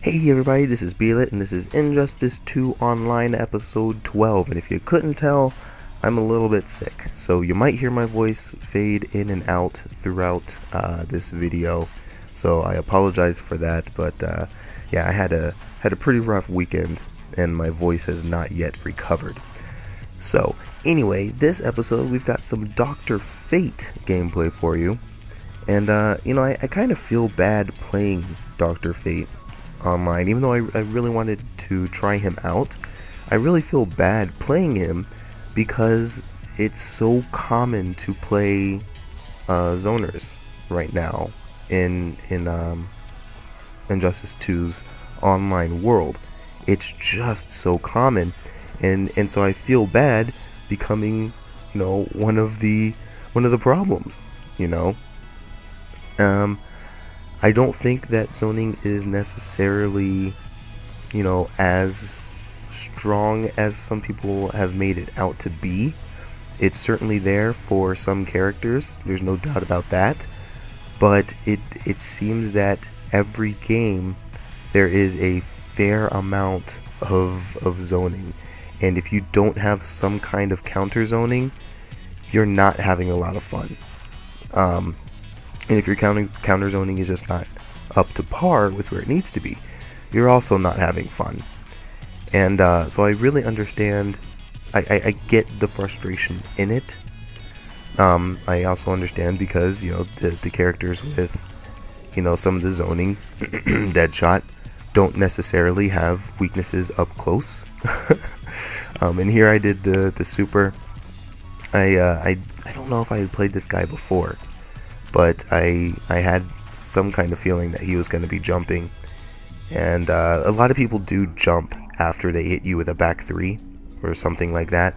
Hey everybody, this is Beelit, and this is Injustice 2 Online Episode 12, and if you couldn't tell, I'm a little bit sick, so you might hear my voice fade in and out throughout this video, so I apologize for that, but yeah, I had a pretty rough weekend, and my voice has not yet recovered. So, anyway, this episode, we've got some Dr. Fate gameplay for you, and you know, I kind of feel bad playing Dr. Fate online, even though I really wanted to try him out. I really feel bad playing him because it's so common to play zoners right now in Injustice 2's online world. It's just so common, and so I feel bad becoming, you know, one of the problems, you know. I don't think that zoning is necessarily, you know, as strong as some people have made it out to be. It's certainly there for some characters, there's no doubt about that, but it seems that every game there is a fair amount of zoning, and if you don't have some kind of counter zoning, you're not having a lot of fun. And if your counter zoning is just not up to par with where it needs to be, you're also not having fun. And so I really understand, I get the frustration in it. I also understand because, you know, the characters with, you know, some of the zoning, Deadshot, don't necessarily have weaknesses up close. And here I did the super. I don't know if I had played this guy before, but I had some kind of feeling that he was going to be jumping, and a lot of people do jump after they hit you with a back 3 or something like that.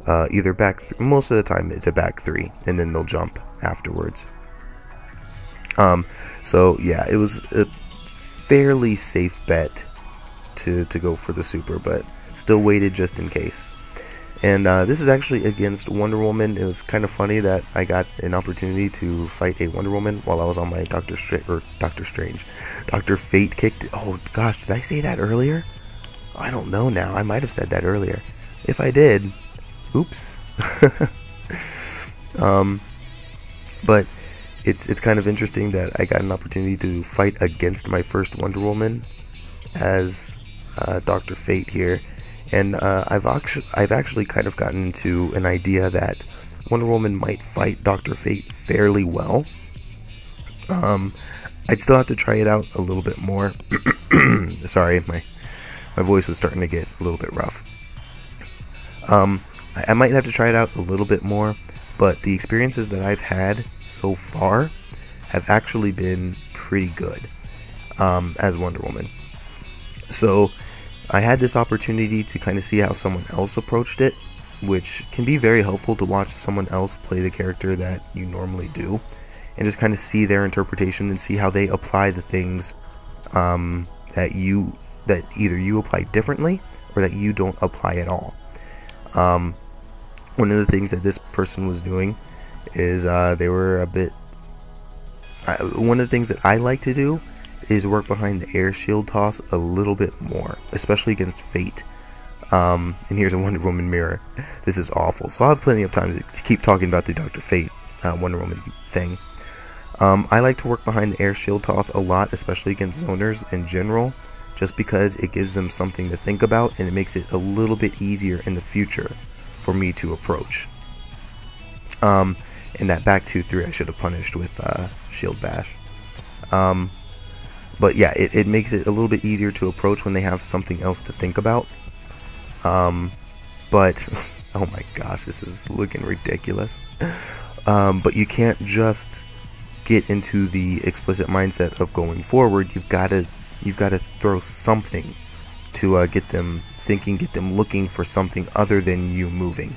Either most of the time it's a back 3, and then they'll jump afterwards. So yeah, it was a fairly safe bet to go for the super, but still waited just in case. And this is actually against Wonder Woman. It was kind of funny that I got an opportunity to fight a Wonder Woman while I was on my Dr. Fate kicked. Oh gosh, did I say that earlier? I don't know now. I might have said that earlier. If I did, oops. But it's kind of interesting that I got an opportunity to fight against my first Wonder Woman as Dr. Fate here. And I've actually kind of gotten into an idea that Wonder Woman might fight Dr. Fate fairly well. I'd still have to try it out a little bit more. Sorry, my voice was starting to get a little bit rough. I might have to try it out a little bit more, but the experiences that I've had so far have actually been pretty good as Wonder Woman. So I had this opportunity to kind of see how someone else approached it, which can be very helpful to watch someone else play the character that you normally do, and just kind of see their interpretation and see how they apply the things that either you apply differently or that you don't apply at all. One of the things that this person was doing is they were a bit. One of the things that I like to do is work behind the air shield toss a little bit more, especially against Fate. And here's a Wonder Woman mirror. This is awful. So I'll have plenty of time to keep talking about the Dr. Fate Wonder Woman thing. I like to work behind the air shield toss a lot, especially against zoners in general, just because it gives them something to think about, and it makes it a little bit easier in the future for me to approach. And that back 2-3 I should have punished with shield bash. But yeah, it makes it a little bit easier to approach when they have something else to think about. But, oh my gosh, this is looking ridiculous. But you can't just get into the explicit mindset of going forward. You've got to throw something to get them thinking, get them looking for something other than you moving.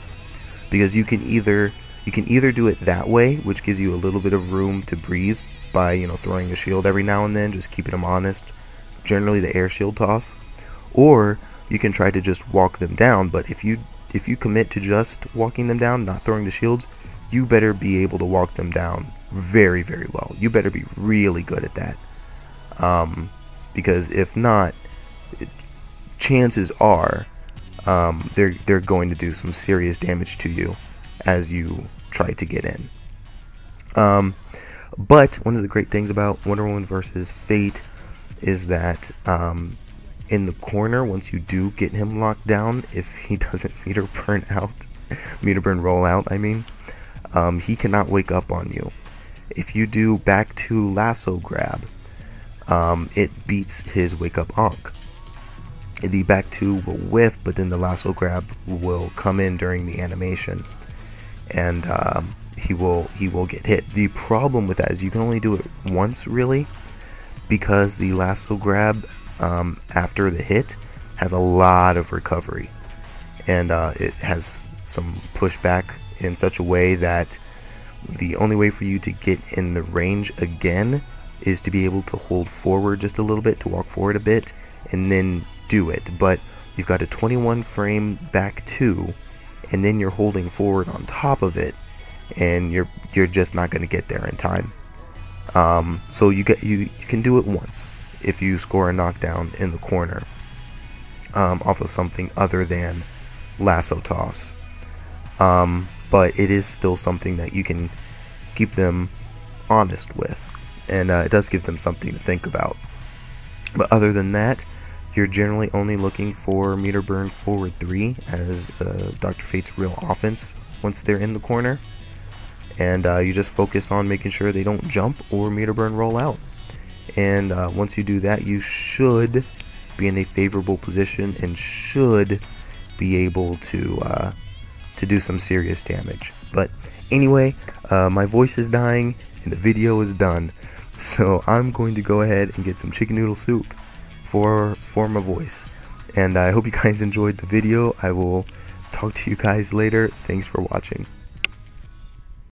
Because you can either do it that way, which gives you a little bit of room to breathe, by, you know, throwing a shield every now and then, just keeping them honest, generally the air shield toss, or you can try to just walk them down. But if you commit to just walking them down, not throwing the shields, you better be able to walk them down very, very well. You better be really good at that. because if not, chances are they're going to do some serious damage to you as you try to get in. But one of the great things about Wonder Woman versus Fate is that in the corner, once you do get him locked down, if he doesn't meter burn roll out, I mean, he cannot wake up on you. If you do back to lasso grab, it beats his wake up onk. The back two will whiff, but then the lasso grab will come in during the animation, and he will get hit. The problem with that is you can only do it once, really, because the lasso grab after the hit has a lot of recovery, and it has some pushback in such a way that the only way for you to get in the range again is to be able to hold forward just a little bit, to walk forward a bit, and then do it. But you've got a 21 frame back two, and then you're holding forward on top of it, and you're just not going to get there in time. So you can do it once if you score a knockdown in the corner off of something other than lasso toss. But it is still something that you can keep them honest with, and it does give them something to think about. But other than that, you're generally only looking for meter burn forward 3 as Dr. Fate's real offense once they're in the corner, and you just focus on making sure they don't jump or meter burn roll out. And once you do that, you should be in a favorable position and should be able to do some serious damage. But anyway, my voice is dying and the video is done, so I'm going to go ahead and get some chicken noodle soup for my voice. And I hope you guys enjoyed the video. I will talk to you guys later. Thanks for watching.